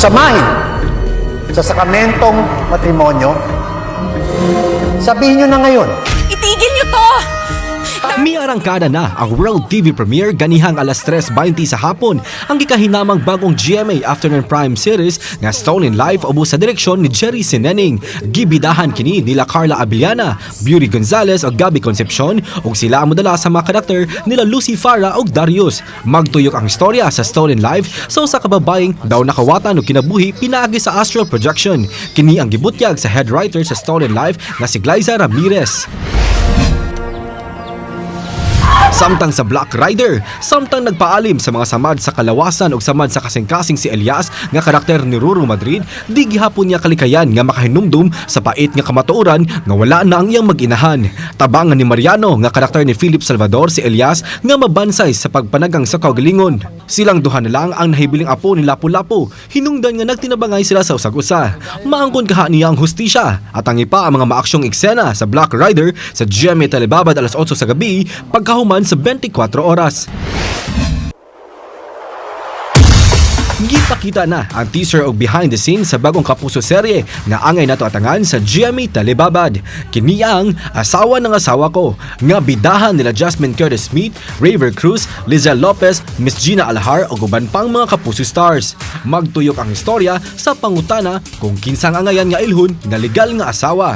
samahin sa sakamentong matrimonyo, sabihin nyo na ngayon. Itigil niyo to! May arangkada na ang World TV premiere ganihang alas 3:20 sa hapon ang gikahinamang bagong GMA Afternoon Prime series nga Stolen Life ubos sa direksyon ni Jerry Sineneng. Gibidahan kini nila Carla Abiliana, Beauty Gonzalez ug Gabby Concepcion ug sila ang modala sa mga karakter nila Lucy Farah ug Darius. Magtuyok ang istorya sa Stolen Life sa usa ka babaeng daw nakawatan og kinabuhi pinaagi sa astral projection. Kini ang gibutyag sa head writer sa Stolen Life nga si Glyza Ramirez. Samtang sa Black Rider, samtang nagpaalim sa mga samad sa kalawasan ug samad sa kasing-kasing si Elias nga karakter ni Ruru Madrid, di gihapon niya kalikayan nga makahinumdum sa pait nga kamatuoran nga wala na ang iyang mag-inahan. Tabangan ni Mariano nga karakter ni Philip Salvador si Elias nga mabansay sa pagpanagang sa kaugalingon. Silang duha na lang ang nahibiling apo ni Lapu-Lapu, hinungdan nga nagtinabangay sila sa usag-usa. Maangkon kaha niya ang hustisya at ang ipa ang mga maaksyong eksena sa Black Rider sa GMA Telebabad alas 8 sa gabi pagkahuman sa 24 oras. Gipakita na ang teaser og behind the scenes sa bagong Kapuso serye nga angay nato atangan sa GMA Telebabad. Kini ang Asawa ng Asawa Ko nga bidahan nila Jasmine Curtis Smith, Raver Cruz, Lizelle Lopez, Miss Gina Alhar ug uban pang mga Kapuso stars. Magtuyok ang istorya sa pangutana kung kinsang angayan nga ilhon nga legal nga asawa.